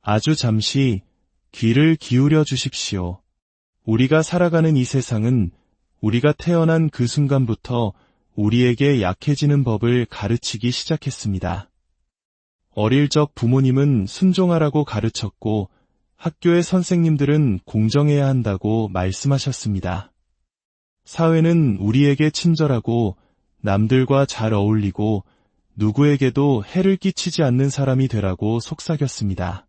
아주 잠시 귀를 기울여 주십시오. 우리가 살아가는 이 세상은 우리가 태어난 그 순간부터 우리에게 약해지는 법을 가르치기 시작했습니다. 어릴 적 부모님은 순종하라고 가르쳤고 학교의 선생님들은 공정해야 한다고 말씀하셨습니다. 사회는 우리에게 친절하고 남들과 잘 어울리고 누구에게도 해를 끼치지 않는 사람이 되라고 속삭였습니다.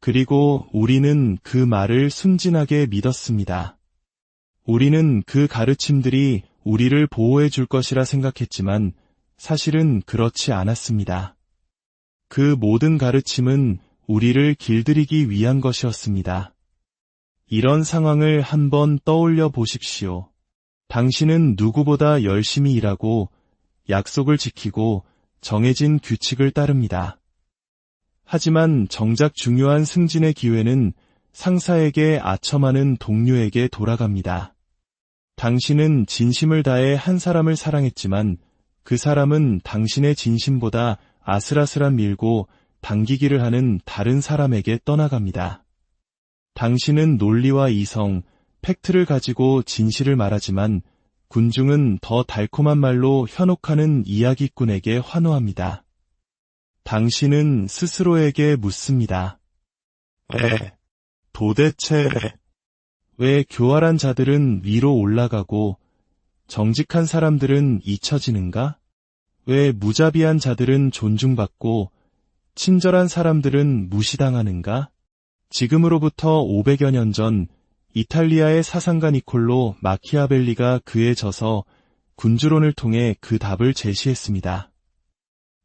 그리고 우리는 그 말을 순진하게 믿었습니다. 우리는 그 가르침들이 우리를 보호해 줄 것이라 생각했지만 사실은 그렇지 않았습니다. 그 모든 가르침은 우리를 길들이기 위한 것이었습니다. 이런 상황을 한번 떠올려 보십시오. 당신은 누구보다 열심히 일하고 약속을 지키고 정해진 규칙을 따릅니다. 하지만 정작 중요한 승진의 기회는 상사에게 아첨하는 동료에게 돌아갑니다. 당신은 진심을 다해 한 사람을 사랑했지만 그 사람은 당신의 진심보다 아슬아슬한 밀고 당기기를 하는 다른 사람에게 떠나갑니다. 당신은 논리와 이성, 팩트를 가지고 진실을 말하지만 군중은 더 달콤한 말로 현혹하는 이야기꾼에게 환호합니다. 당신은 스스로에게 묻습니다. 도대체 왜 교활한 자들은 위로 올라가고 정직한 사람들은 잊혀지는가? 왜 무자비한 자들은 존중받고 친절한 사람들은 무시당하는가? 지금으로부터 500여 년 전 이탈리아의 사상가 니콜로 마키아벨리가 그에 져서 군주론을 통해 그 답을 제시했습니다.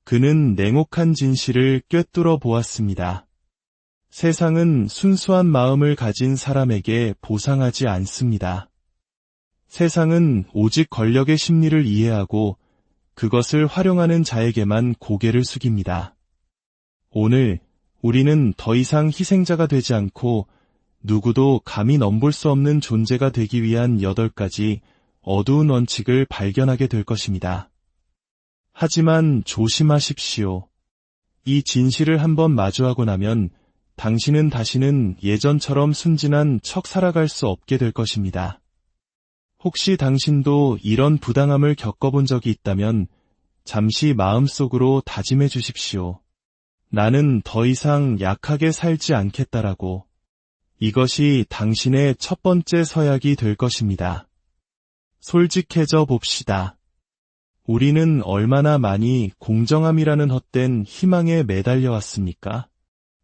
그는 냉혹한 진실을 꿰뚫어 보았습니다. 세상은 순수한 마음을 가진 사람에게 보상하지 않습니다. 세상은 오직 권력의 심리를 이해하고 그것을 활용하는 자에게만 고개를 숙입니다. 오늘 우리는 더 이상 희생자가 되지 않고 누구도 감히 넘볼 수 없는 존재가 되기 위한 8가지 어두운 원칙을 발견하게 될 것입니다. 하지만 조심하십시오. 이 진실을 한번 마주하고 나면 당신은 다시는 예전처럼 순진한 척 살아갈 수 없게 될 것입니다. 혹시 당신도 이런 부당함을 겪어본 적이 있다면 잠시 마음속으로 다짐해 주십시오. 나는 더 이상 약하게 살지 않겠다라고. 이것이 당신의 첫 번째 서약이 될 것입니다. 솔직해져 봅시다. 우리는 얼마나 많이 공정함이라는 헛된 희망에 매달려 왔습니까?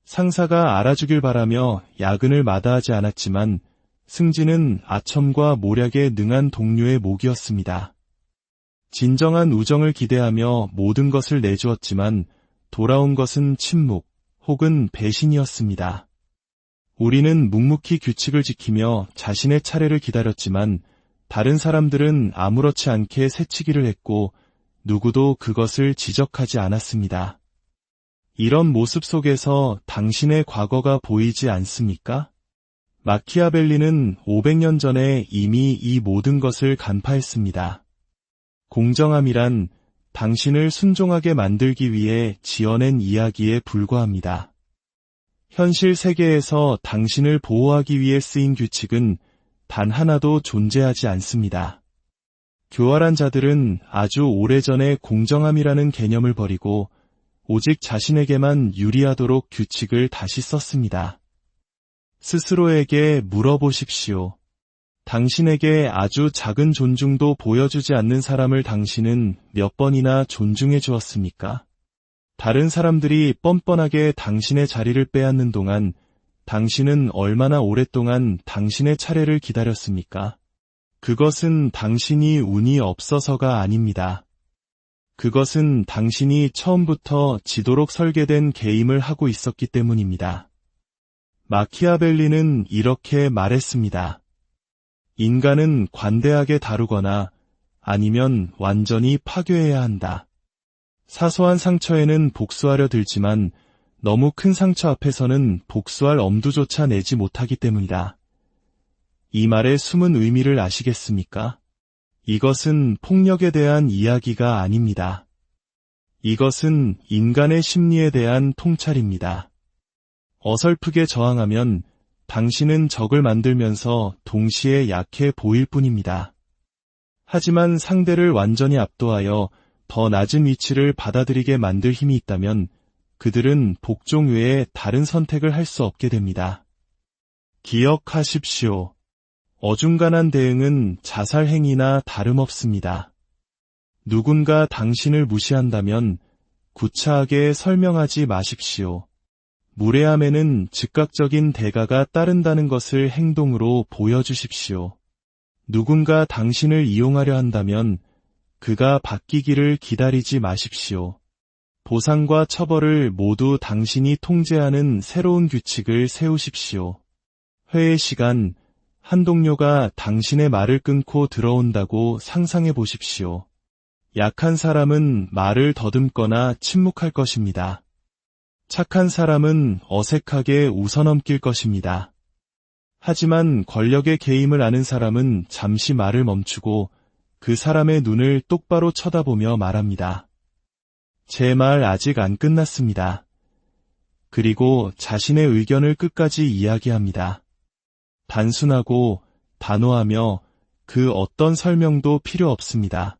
상사가 알아주길 바라며 야근을 마다하지 않았지만 승진은 아첨과 모략에 능한 동료의 목이었습니다. 진정한 우정을 기대하며 모든 것을 내주었지만 돌아온 것은 침묵 혹은 배신이었습니다. 우리는 묵묵히 규칙을 지키며 자신의 차례를 기다렸지만 다른 사람들은 아무렇지 않게 새치기를 했고 누구도 그것을 지적하지 않았습니다. 이런 모습 속에서 당신의 과거가 보이지 않습니까? 마키아벨리는 500년 전에 이미 이 모든 것을 간파했습니다. 공정함이란 당신을 순종하게 만들기 위해 지어낸 이야기에 불과합니다. 현실 세계에서 당신을 보호하기 위해 쓰인 규칙은 단 하나도 존재하지 않습니다. 교활한 자들은 아주 오래전에 공정함이라는 개념을 버리고 오직 자신에게만 유리하도록 규칙을 다시 썼습니다. 스스로에게 물어보십시오. 당신에게 아주 작은 존중도 보여주지 않는 사람을 당신은 몇 번이나 존중해 주었습니까? 다른 사람들이 뻔뻔하게 당신의 자리를 빼앗는 동안 당신은 얼마나 오랫동안 당신의 차례를 기다렸습니까? 그것은 당신이 운이 없어서가 아닙니다. 그것은 당신이 처음부터 지도록 설계된 게임을 하고 있었기 때문입니다. 마키아벨리는 이렇게 말했습니다. 인간은 관대하게 다루거나 아니면 완전히 파괴해야 한다. 사소한 상처에는 복수하려 들지만 너무 큰 상처 앞에서는 복수할 엄두조차 내지 못하기 때문이다. 이 말의 숨은 의미를 아시겠습니까? 이것은 폭력에 대한 이야기가 아닙니다. 이것은 인간의 심리에 대한 통찰입니다. 어설프게 저항하면 당신은 적을 만들면서 동시에 약해 보일 뿐입니다. 하지만 상대를 완전히 압도하여 더 낮은 위치를 받아들이게 만들 힘이 있다면 그들은 복종 외에 다른 선택을 할 수 없게 됩니다. 기억하십시오. 어중간한 대응은 자살 행위나 다름없습니다. 누군가 당신을 무시한다면 구차하게 설명하지 마십시오. 무례함에는 즉각적인 대가가 따른다는 것을 행동으로 보여주십시오. 누군가 당신을 이용하려 한다면 그가 바뀌기를 기다리지 마십시오. 보상과 처벌을 모두 당신이 통제하는 새로운 규칙을 세우십시오. 회의 시간, 한 동료가 당신의 말을 끊고 들어온다고 상상해 보십시오. 약한 사람은 말을 더듬거나 침묵할 것입니다. 착한 사람은 어색하게 웃어넘길 것입니다. 하지만 권력의 개임을 아는 사람은 잠시 말을 멈추고 그 사람의 눈을 똑바로 쳐다보며 말합니다. 제 말 아직 안 끝났습니다. 그리고 자신의 의견을 끝까지 이야기합니다. 단순하고 단호하며 그 어떤 설명도 필요 없습니다.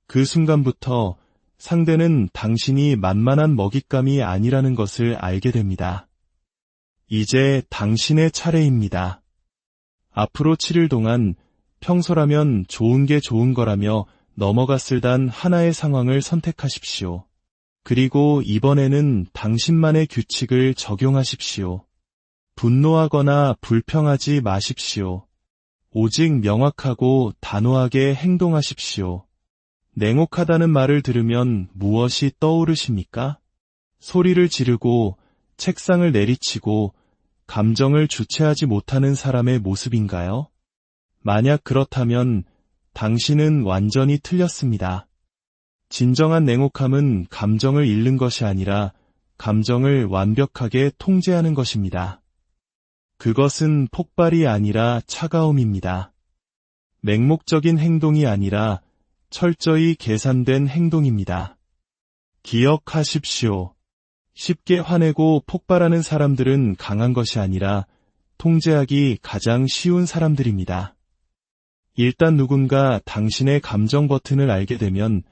그 순간부터 상대는 당신이 만만한 먹잇감이 아니라는 것을 알게 됩니다. 이제 당신의 차례입니다. 앞으로 7일 동안 평소라면 좋은 게 좋은 거라며 넘어갔을 단 하나의 상황을 선택하십시오. 그리고 이번에는 당신만의 규칙을 적용하십시오. 분노하거나 불평하지 마십시오. 오직 명확하고 단호하게 행동하십시오. 냉혹하다는 말을 들으면 무엇이 떠오르십니까? 소리를 지르고 책상을 내리치고 감정을 주체하지 못하는 사람의 모습인가요? 만약 그렇다면 당신은 완전히 틀렸습니다. 진정한 냉혹함은 감정을 잃는 것이 아니라 감정을 완벽하게 통제하는 것입니다. 그것은 폭발이 아니라 차가움입니다. 맹목적인 행동이 아니라 철저히 계산된 행동입니다. 기억하십시오. 쉽게 화내고 폭발하는 사람들은 강한 것이 아니라 통제하기 가장 쉬운 사람들입니다. 일단 누군가 당신의 감정 버튼을 알게 되면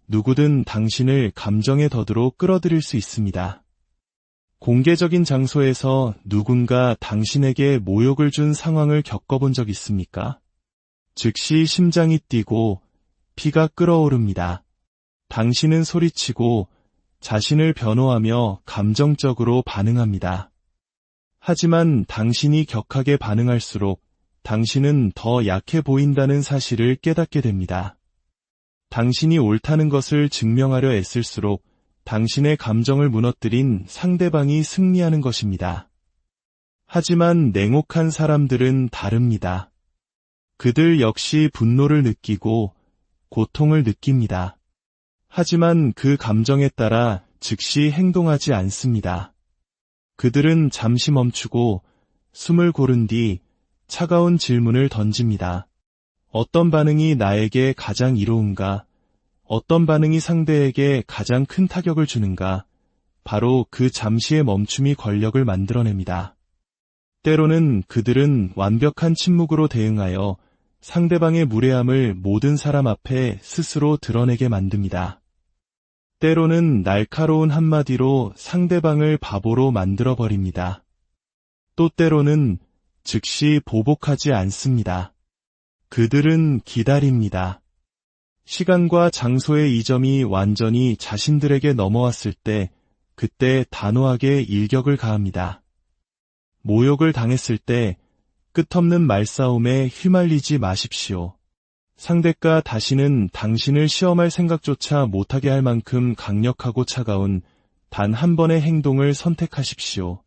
누구든 당신을 감정의 덫으로 끌어들일 수 있습니다. 공개적인 장소에서 누군가 당신에게 모욕을 준 상황을 겪어본 적 있습니까? 즉시 심장이 뛰고 피가 끓어오릅니다. 당신은 소리치고 자신을 변호하며 감정적으로 반응합니다. 하지만 당신이 격하게 반응할수록 당신은 더 약해 보인다는 사실을 깨닫게 됩니다. 당신이 옳다는 것을 증명하려 애쓸수록 당신의 감정을 무너뜨린 상대방이 승리하는 것입니다. 하지만 냉혹한 사람들은 다릅니다. 그들 역시 분노를 느끼고 고통을 느낍니다. 하지만 그 감정에 따라 즉시 행동하지 않습니다. 그들은 잠시 멈추고 숨을 고른 뒤 차가운 질문을 던집니다. 어떤 반응이 나에게 가장 이로운가? 어떤 반응이 상대에게 가장 큰 타격을 주는가? 바로 그 잠시의 멈춤이 권력을 만들어냅니다. 때로는 그들은 완벽한 침묵으로 대응하여 상대방의 무례함을 모든 사람 앞에 스스로 드러내게 만듭니다. 때로는 날카로운 한마디로 상대방을 바보로 만들어버립니다. 또 때로는 즉시 보복하지 않습니다. 그들은 기다립니다. 시간과 장소의 이점이 완전히 자신들에게 넘어왔을 때 그때 단호하게 일격을 가합니다. 모욕을 당했을 때 끝없는 말싸움에 휘말리지 마십시오. 상대가 다시는 당신을 시험할 생각조차 못하게 할 만큼 강력하고 차가운 단 한 번의 행동을 선택하십시오.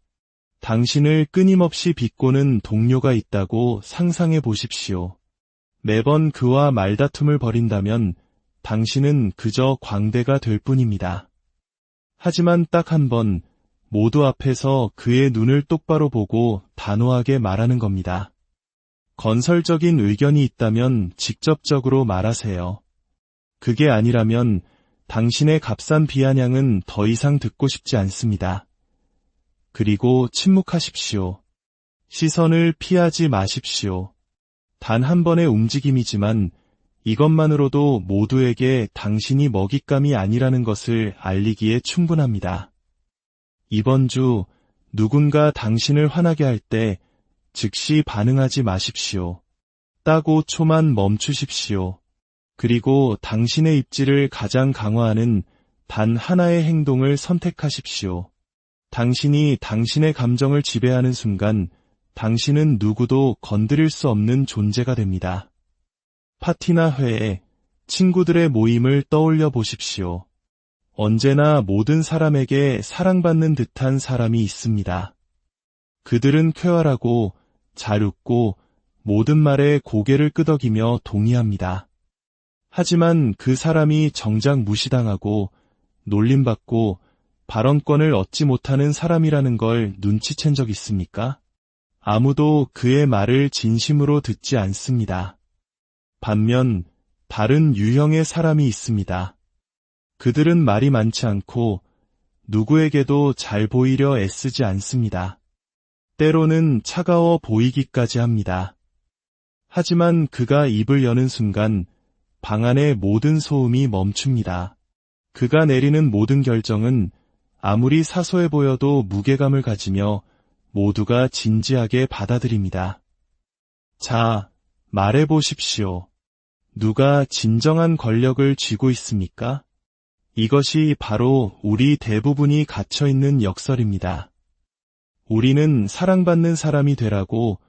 당신을 끊임없이 비꼬는 동료가 있다고 상상해 보십시오. 매번 그와 말다툼을 벌인다면 당신은 그저 광대가 될 뿐입니다. 하지만 딱 한 번 모두 앞에서 그의 눈을 똑바로 보고 단호하게 말하는 겁니다. 건설적인 의견이 있다면 직접적으로 말하세요. 그게 아니라면 당신의 값싼 비아냥은 더 이상 듣고 싶지 않습니다. 그리고 침묵하십시오. 시선을 피하지 마십시오. 단 한 번의 움직임이지만 이것만으로도 모두에게 당신이 먹잇감이 아니라는 것을 알리기에 충분합니다. 이번 주 누군가 당신을 화나게 할 때 즉시 반응하지 마십시오. 딱 5초만 멈추십시오. 그리고 당신의 입지를 가장 강화하는 단 하나의 행동을 선택하십시오. 당신이 당신의 감정을 지배하는 순간 당신은 누구도 건드릴 수 없는 존재가 됩니다. 파티나 회의, 친구들의 모임을 떠올려 보십시오. 언제나 모든 사람에게 사랑받는 듯한 사람이 있습니다. 그들은 쾌활하고 잘 웃고 모든 말에 고개를 끄덕이며 동의합니다. 하지만 그 사람이 정작 무시당하고 놀림받고 발언권을 얻지 못하는 사람이라는 걸 눈치챈 적 있습니까? 아무도 그의 말을 진심으로 듣지 않습니다. 반면 다른 유형의 사람이 있습니다. 그들은 말이 많지 않고 누구에게도 잘 보이려 애쓰지 않습니다. 때로는 차가워 보이기까지 합니다. 하지만 그가 입을 여는 순간 방 안의 모든 소음이 멈춥니다. 그가 내리는 모든 결정은 아무리 사소해 보여도 무게감을 가지며 모두가 진지하게 받아들입니다. 자, 말해보십시오. 누가 진정한 권력을 쥐고 있습니까? 이것이 바로 우리 대부분이 갇혀있는 역설입니다. 우리는 사랑받는 사람이 되라고,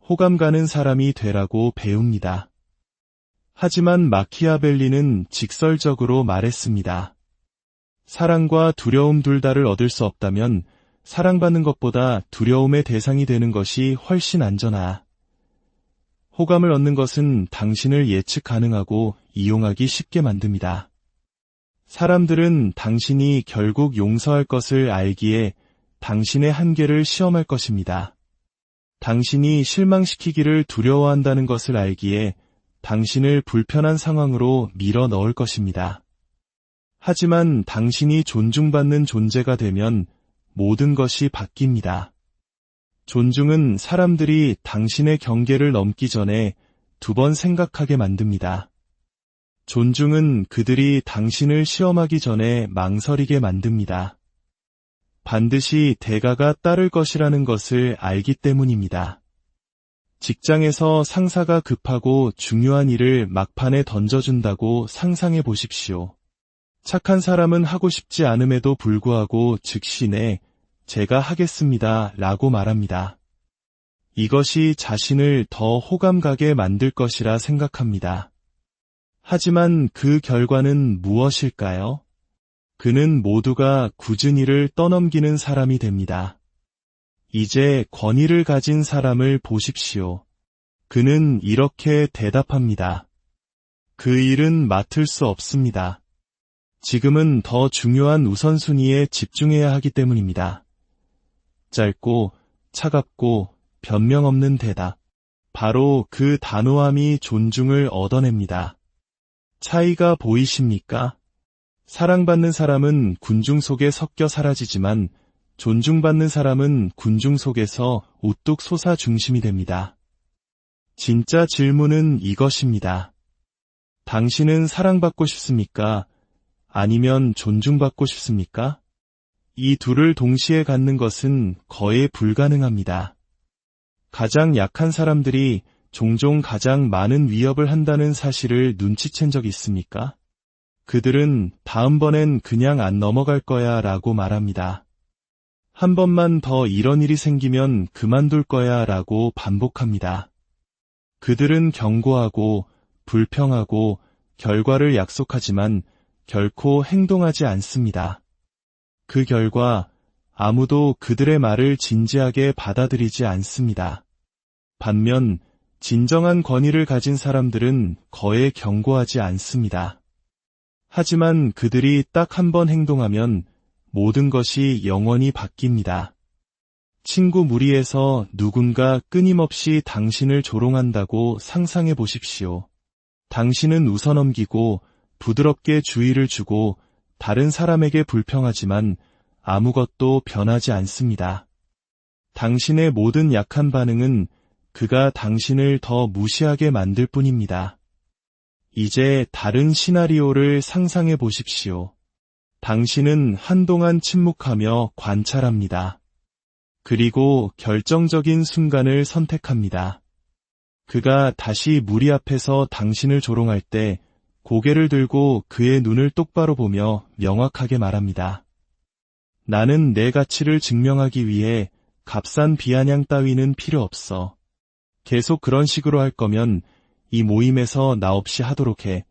호감 가는 사람이 되라고 배웁니다. 하지만 마키아벨리는 직설적으로 말했습니다. 사랑과 두려움 둘 다를 얻을 수 없다면 사랑받는 것보다 두려움의 대상이 되는 것이 훨씬 안전하다. 호감을 얻는 것은 당신을 예측 가능하고 이용하기 쉽게 만듭니다. 사람들은 당신이 결국 용서할 것을 알기에 당신의 한계를 시험할 것입니다. 당신이 실망시키기를 두려워한다는 것을 알기에 당신을 불편한 상황으로 밀어 넣을 것입니다. 하지만 당신이 존중받는 존재가 되면 모든 것이 바뀝니다. 존중은 사람들이 당신의 경계를 넘기 전에 2번 생각하게 만듭니다. 존중은 그들이 당신을 시험하기 전에 망설이게 만듭니다. 반드시 대가가 따를 것이라는 것을 알기 때문입니다. 직장에서 상사가 급하고 중요한 일을 막판에 던져준다고 상상해 보십시오. 착한 사람은 하고 싶지 않음에도 불구하고 즉시 네, 제가 하겠습니다 라고 말합니다. 이것이 자신을 더 호감 가게 만들 것이라 생각합니다. 하지만 그 결과는 무엇일까요? 그는 모두가 굳은 일을 떠넘기는 사람이 됩니다. 이제 권위를 가진 사람을 보십시오. 그는 이렇게 대답합니다. 그 일은 맡을 수 없습니다. 지금은 더 중요한 우선순위에 집중해야 하기 때문입니다. 짧고 차갑고 변명 없는 대답. 바로 그 단호함이 존중을 얻어냅니다. 차이가 보이십니까? 사랑받는 사람은 군중 속에 섞여 사라지지만 존중받는 사람은 군중 속에서 우뚝 솟아 중심이 됩니다. 진짜 질문은 이것입니다. 당신은 사랑받고 싶습니까? 아니면 존중받고 싶습니까? 이 둘을 동시에 갖는 것은 거의 불가능합니다. 가장 약한 사람들이 종종 가장 많은 위협을 한다는 사실을 눈치챈 적 있습니까? 그들은 다음번엔 그냥 안 넘어갈 거야 라고 말합니다. 한 번만 더 이런 일이 생기면 그만둘 거야 라고 반복합니다. 그들은 경고하고 불평하고 결과를 약속하지만 결코 행동하지 않습니다. 그 결과 아무도 그들의 말을 진지하게 받아들이지 않습니다. 반면 진정한 권위를 가진 사람들은 거의 경고하지 않습니다. 하지만 그들이 딱 한 번 행동하면 모든 것이 영원히 바뀝니다. 친구 무리에서 누군가 끊임없이 당신을 조롱한다고 상상해 보십시오. 당신은 웃어넘기고 부드럽게 주의를 주고 다른 사람에게 불평하지만 아무것도 변하지 않습니다. 당신의 모든 약한 반응은 그가 당신을 더 무시하게 만들 뿐입니다. 이제 다른 시나리오를 상상해 보십시오. 당신은 한동안 침묵하며 관찰합니다. 그리고 결정적인 순간을 선택합니다. 그가 다시 무리 앞에서 당신을 조롱할 때 고개를 들고 그의 눈을 똑바로 보며 명확하게 말합니다. 나는 내 가치를 증명하기 위해 값싼 비아냥 따위는 필요 없어. 계속 그런 식으로 할 거면 이 모임에서 나 없이 하도록 해.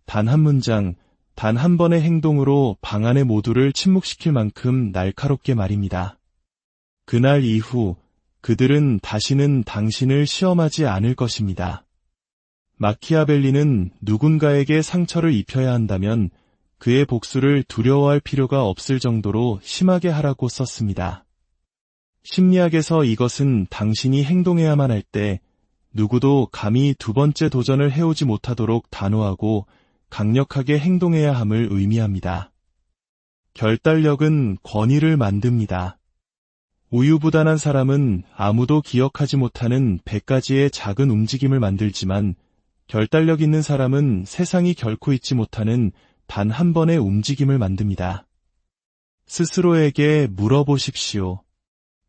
단 한 문장, 단 한 번의 행동으로 방 안의 모두를 침묵시킬 만큼 날카롭게 말입니다. 그날 이후 그들은 다시는 당신을 시험하지 않을 것입니다. 마키아벨리는 누군가에게 상처를 입혀야 한다면 그의 복수를 두려워할 필요가 없을 정도로 심하게 하라고 썼습니다. 심리학에서 이것은 당신이 행동해야만 할 때 누구도 감히 두 번째 도전을 해오지 못하도록 단호하고 강력하게 행동해야 함을 의미합니다. 결단력은 권위를 만듭니다. 우유부단한 사람은 아무도 기억하지 못하는 100가지의 작은 움직임을 만들지만 결단력 있는 사람은 세상이 결코 잊지 못하는 단 한 번의 움직임을 만듭니다. 스스로에게 물어보십시오.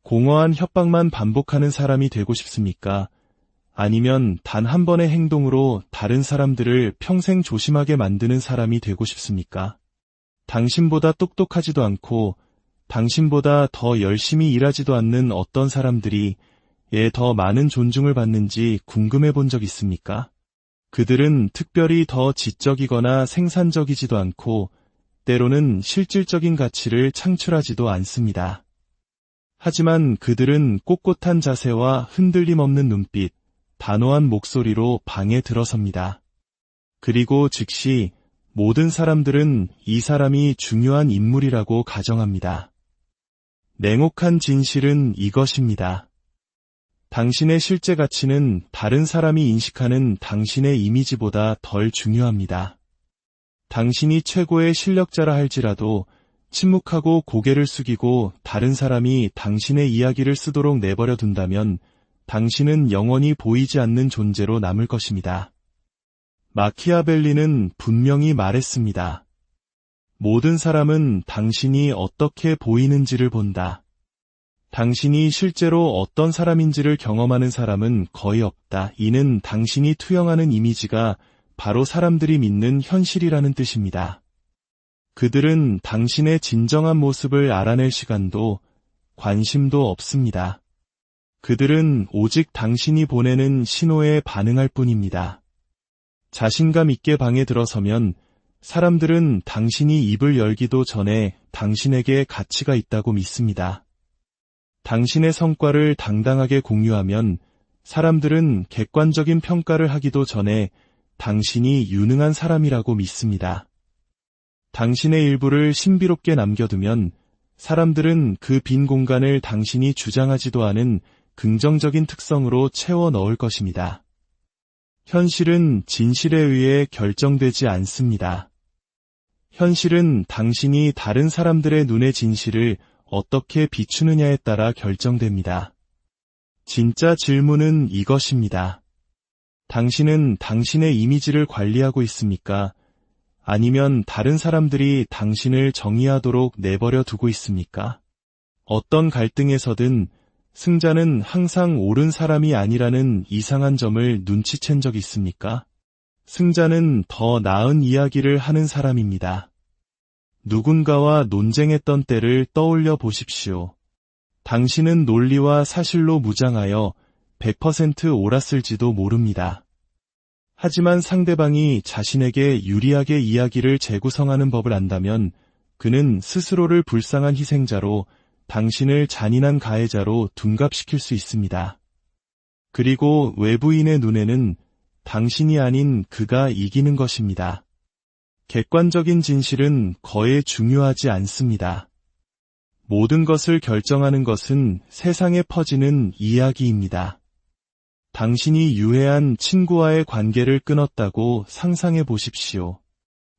공허한 협박만 반복하는 사람이 되고 싶습니까? 아니면 단 한 번의 행동으로 다른 사람들을 평생 조심하게 만드는 사람이 되고 싶습니까? 당신보다 똑똑하지도 않고 당신보다 더 열심히 일하지도 않는 어떤 사람들이 더 많은 존중을 받는지 궁금해 본 적 있습니까? 그들은 특별히 더 지적이거나 생산적이지도 않고 때로는 실질적인 가치를 창출하지도 않습니다. 하지만 그들은 꼿꼿한 자세와 흔들림 없는 눈빛, 단호한 목소리로 방에 들어섭니다. 그리고 즉시 모든 사람들은 이 사람이 중요한 인물이라고 가정합니다. 냉혹한 진실은 이것입니다. 당신의 실제 가치는 다른 사람이 인식하는 당신의 이미지보다 덜 중요합니다. 당신이 최고의 실력자라 할지라도 침묵하고 고개를 숙이고 다른 사람이 당신의 이야기를 쓰도록 내버려 둔다면 당신은 영원히 보이지 않는 존재로 남을 것입니다. 마키아벨리는 분명히 말했습니다. 모든 사람은 당신이 어떻게 보이는지를 본다. 당신이 실제로 어떤 사람인지를 경험하는 사람은 거의 없다. 이는 당신이 투영하는 이미지가 바로 사람들이 믿는 현실이라는 뜻입니다. 그들은 당신의 진정한 모습을 알아낼 시간도 관심도 없습니다. 그들은 오직 당신이 보내는 신호에 반응할 뿐입니다. 자신감 있게 방에 들어서면 사람들은 당신이 입을 열기도 전에 당신에게 가치가 있다고 믿습니다. 당신의 성과를 당당하게 공유하면 사람들은 객관적인 평가를 하기도 전에 당신이 유능한 사람이라고 믿습니다. 당신의 일부를 신비롭게 남겨두면 사람들은 그 빈 공간을 당신이 주장하지도 않은 긍정적인 특성으로 채워 넣을 것입니다. 현실은 진실에 의해 결정되지 않습니다. 현실은 당신이 다른 사람들의 눈의 진실을 어떻게 비추느냐에 따라 결정됩니다. 진짜 질문은 이것입니다. 당신은 당신의 이미지를 관리하고 있습니까? 아니면 다른 사람들이 당신을 정의하도록 내버려 두고 있습니까? 어떤 갈등에서든 승자는 항상 옳은 사람이 아니라는 이상한 점을 눈치챈 적 있습니까? 승자는 더 나은 이야기를 하는 사람입니다. 누군가와 논쟁했던 때를 떠올려 보십시오. 당신은 논리와 사실로 무장하여 100% 옳았을지도 모릅니다. 하지만 상대방이 자신에게 유리하게 이야기를 재구성하는 법을 안다면 그는 스스로를 불쌍한 희생자로 당신을 잔인한 가해자로 둔갑시킬 수 있습니다. 그리고 외부인의 눈에는 당신이 아닌 그가 이기는 것입니다. 객관적인 진실은 거의 중요하지 않습니다. 모든 것을 결정하는 것은 세상에 퍼지는 이야기입니다. 당신이 유해한 친구와의 관계를 끊었다고 상상해 보십시오.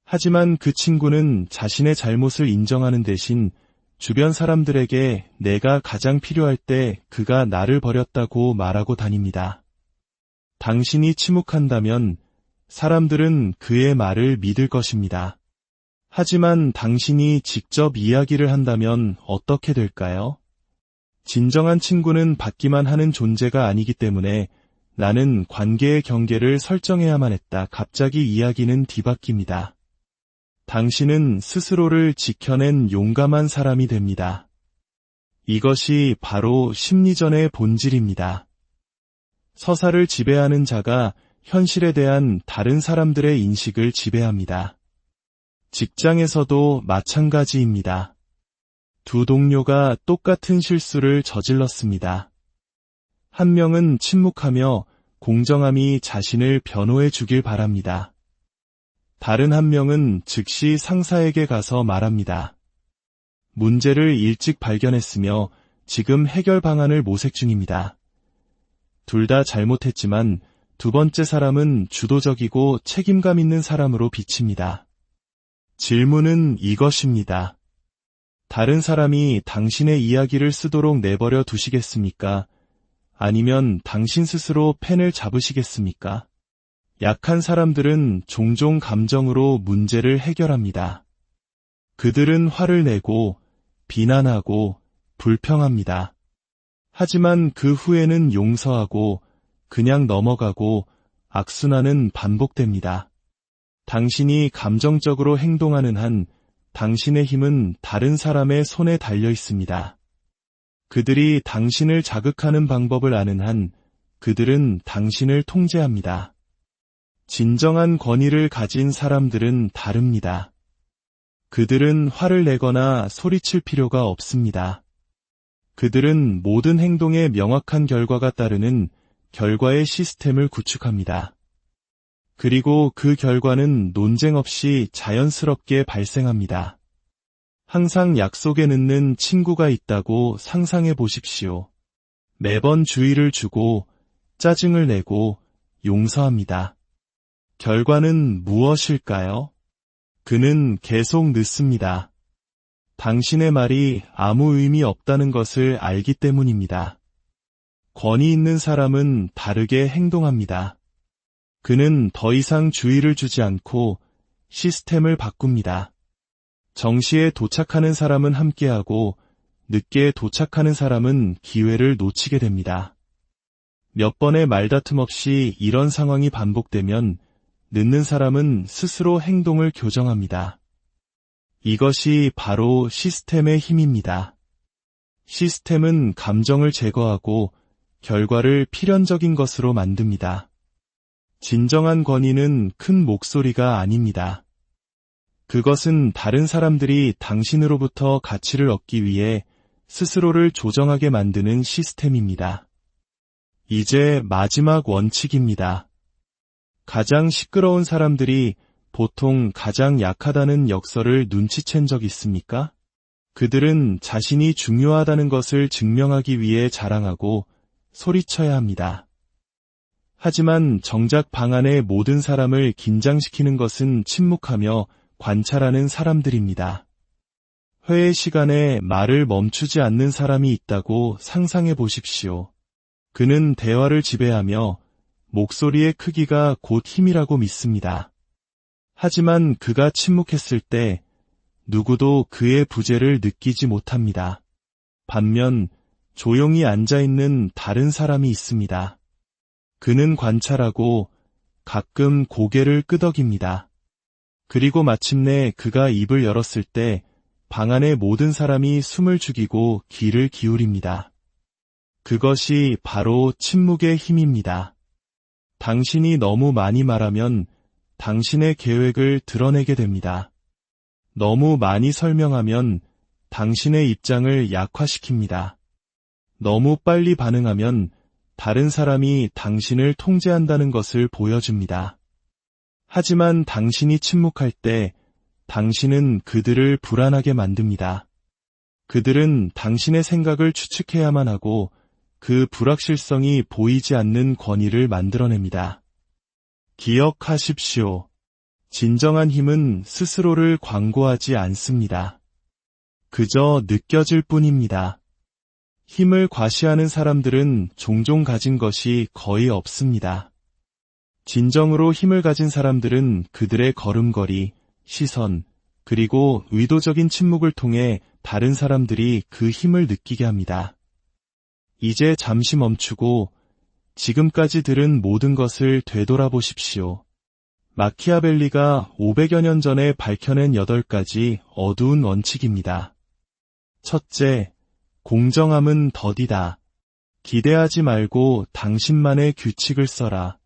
하지만 그 친구는 자신의 잘못을 인정하는 대신 주변 사람들에게 내가 가장 필요할 때 그가 나를 버렸다고 말하고 다닙니다. 당신이 침묵한다면 사람들은 그의 말을 믿을 것입니다. 하지만 당신이 직접 이야기를 한다면 어떻게 될까요? 진정한 친구는 받기만 하는 존재가 아니기 때문에 나는 관계의 경계를 설정해야만 했다. 갑자기 이야기는 뒤바뀝니다. 당신은 스스로를 지켜낸 용감한 사람이 됩니다. 이것이 바로 심리전의 본질입니다. 서사를 지배하는 자가 현실에 대한 다른 사람들의 인식을 지배합니다. 직장에서도 마찬가지입니다. 두 동료가 똑같은 실수를 저질렀습니다. 한 명은 침묵하며 공정함이 자신을 변호해 주길 바랍니다. 다른 한 명은 즉시 상사에게 가서 말합니다. 문제를 일찍 발견했으며 지금 해결 방안을 모색 중입니다. 둘 다 잘못했지만 두 번째 사람은 주도적이고 책임감 있는 사람으로 비칩니다. 질문은 이것입니다. 다른 사람이 당신의 이야기를 쓰도록 내버려 두시겠습니까? 아니면 당신 스스로 펜을 잡으시겠습니까? 약한 사람들은 종종 감정으로 문제를 해결합니다. 그들은 화를 내고 비난하고 불평합니다. 하지만 그 후에는 용서하고 그냥 넘어가고 악순환은 반복됩니다. 당신이 감정적으로 행동하는 한 당신의 힘은 다른 사람의 손에 달려 있습니다. 그들이 당신을 자극하는 방법을 아는 한 그들은 당신을 통제합니다. 진정한 권위를 가진 사람들은 다릅니다. 그들은 화를 내거나 소리칠 필요가 없습니다. 그들은 모든 행동에 명확한 결과가 따르는 결과의 시스템을 구축합니다. 그리고 그 결과는 논쟁 없이 자연스럽게 발생합니다. 항상 약속에 늦는 친구가 있다고 상상해 보십시오. 매번 주의를 주고 짜증을 내고 용서합니다. 결과는 무엇일까요? 그는 계속 늦습니다. 당신의 말이 아무 의미 없다는 것을 알기 때문입니다. 권위 있는 사람은 다르게 행동합니다. 그는 더 이상 주의를 주지 않고 시스템을 바꿉니다. 정시에 도착하는 사람은 함께하고 늦게 도착하는 사람은 기회를 놓치게 됩니다. 몇 번의 말다툼 없이 이런 상황이 반복되면 늦는 사람은 스스로 행동을 교정합니다. 이것이 바로 시스템의 힘입니다. 시스템은 감정을 제거하고 결과를 필연적인 것으로 만듭니다. 진정한 권위는 큰 목소리가 아닙니다. 그것은 다른 사람들이 당신으로부터 가치를 얻기 위해 스스로를 조정하게 만드는 시스템입니다. 이제 마지막 원칙입니다. 가장 시끄러운 사람들이 보통 가장 약하다는 역설을 눈치챈 적 있습니까? 그들은 자신이 중요하다는 것을 증명하기 위해 자랑하고 소리쳐야 합니다. 하지만 정작 방 안의 모든 사람을 긴장시키는 것은 침묵하며 관찰하는 사람들입니다. 회의 시간에 말을 멈추지 않는 사람이 있다고 상상해 보십시오. 그는 대화를 지배하며 목소리의 크기가 곧 힘이라고 믿습니다. 하지만 그가 침묵했을 때 누구도 그의 부재를 느끼지 못합니다. 반면 조용히 앉아있는 다른 사람이 있습니다. 그는 관찰하고 가끔 고개를 끄덕입니다. 그리고 마침내 그가 입을 열었을 때 방 안의 모든 사람이 숨을 죽이고 귀를 기울입니다. 그것이 바로 침묵의 힘입니다. 당신이 너무 많이 말하면 당신의 계획을 드러내게 됩니다. 너무 많이 설명하면 당신의 입장을 약화시킵니다. 너무 빨리 반응하면 다른 사람이 당신을 통제한다는 것을 보여줍니다. 하지만 당신이 침묵할 때 당신은 그들을 불안하게 만듭니다. 그들은 당신의 생각을 추측해야만 하고 그 불확실성이 보이지 않는 권위를 만들어냅니다. 기억하십시오. 진정한 힘은 스스로를 광고하지 않습니다. 그저 느껴질 뿐입니다. 힘을 과시하는 사람들은 종종 가진 것이 거의 없습니다. 진정으로 힘을 가진 사람들은 그들의 걸음걸이, 시선, 그리고 의도적인 침묵을 통해 다른 사람들이 그 힘을 느끼게 합니다. 이제 잠시 멈추고 지금까지 들은 모든 것을 되돌아보십시오. 마키아벨리가 500여 년 전에 밝혀낸 8가지 어두운 원칙입니다. 첫째, 공정함은 더디다. 기대하지 말고 당신만의 규칙을 써라.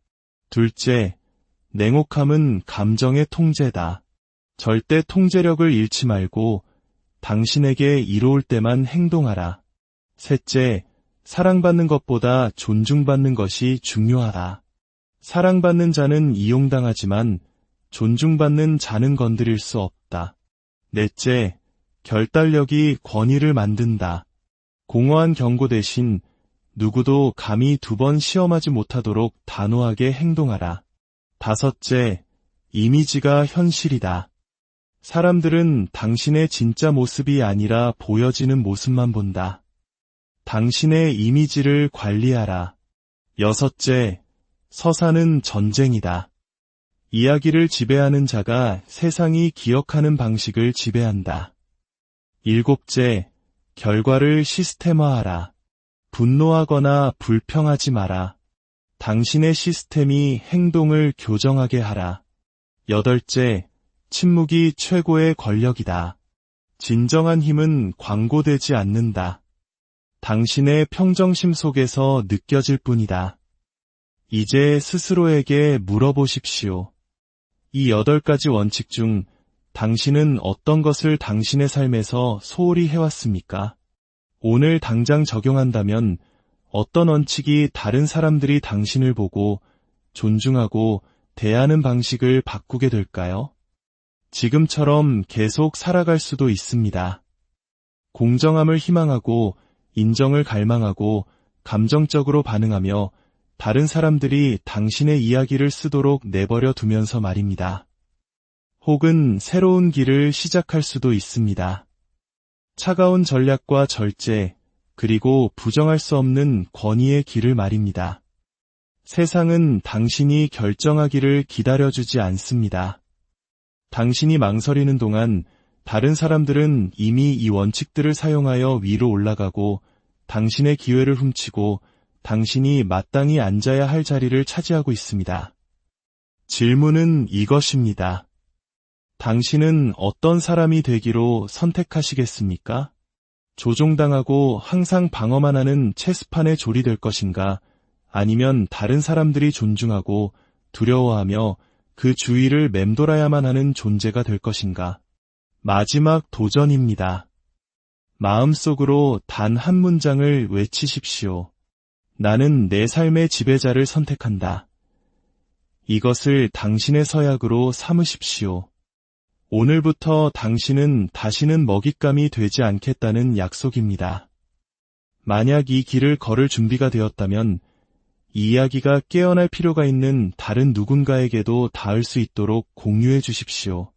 둘째, 냉혹함은 감정의 통제다. 절대 통제력을 잃지 말고 당신에게 이로울 때만 행동하라. 셋째, 사랑받는 것보다 존중받는 것이 중요하다. 사랑받는 자는 이용당하지만 존중받는 자는 건드릴 수 없다. 넷째, 결단력이 권위를 만든다. 공허한 경고 대신 누구도 감히 2번 시험하지 못하도록 단호하게 행동하라. 다섯째, 이미지가 현실이다. 사람들은 당신의 진짜 모습이 아니라 보여지는 모습만 본다. 당신의 이미지를 관리하라. 여섯째, 서사는 전쟁이다. 이야기를 지배하는 자가 세상이 기억하는 방식을 지배한다. 일곱째, 결과를 시스템화하라. 분노하거나 불평하지 마라. 당신의 시스템이 행동을 교정하게 하라. 여덟째, 침묵이 최고의 권력이다. 진정한 힘은 광고되지 않는다. 당신의 평정심 속에서 느껴질 뿐이다. 이제 스스로에게 물어보십시오. 이 8가지 원칙 중 당신은 어떤 것을 당신의 삶에서 소홀히 해왔습니까? 오늘 당장 적용한다면 어떤 원칙이 다른 사람들이 당신을 보고 존중하고 대하는 방식을 바꾸게 될까요? 지금처럼 계속 살아갈 수도 있습니다. 공정함을 희망하고 인정을 갈망하고 감정적으로 반응하며 다른 사람들이 당신의 이야기를 쓰도록 내버려 두면서 말입니다. 혹은 새로운 길을 시작할 수도 있습니다. 차가운 전략과 절제, 그리고 부정할 수 없는 권위의 길을 말입니다. 세상은 당신이 결정하기를 기다려주지 않습니다. 당신이 망설이는 동안 다른 사람들은 이미 이 원칙들을 사용하여 위로 올라가고 당신의 기회를 훔치고 당신이 마땅히 앉아야 할 자리를 차지하고 있습니다. 질문은 이것입니다. 당신은 어떤 사람이 되기로 선택하시겠습니까? 조종당하고 항상 방어만 하는 체스판에 조리될 것인가? 아니면 다른 사람들이 존중하고 두려워하며 그 주위를 맴돌아야만 하는 존재가 될 것인가? 마지막 도전입니다. 마음속으로 단 한 문장을 외치십시오. 나는 내 삶의 지배자를 선택한다. 이것을 당신의 서약으로 삼으십시오. 오늘부터 당신은 다시는 먹잇감이 되지 않겠다는 약속입니다. 만약 이 길을 걸을 준비가 되었다면 이 이야기가 깨어날 필요가 있는 다른 누군가에게도 닿을 수 있도록 공유해 주십시오.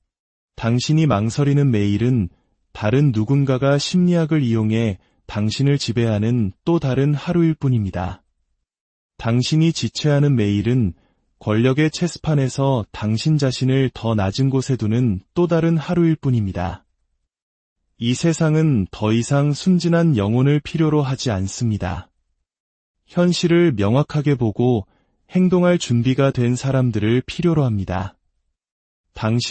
당신이 망설이는 매일은 다른 누군가가 심리학을 이용해 당신을 지배하는 또 다른 하루일 뿐입니다. 당신이 지체하는 매일은 권력의 체스판에서 당신 자신을 더 낮은 곳에 두는 또 다른 하루일 뿐입니다. 이 세상은 더 이상 순진한 영혼을 필요로 하지 않습니다. 현실을 명확하게 보고 행동할 준비가 된 사람들을 필요로 합니다. 당신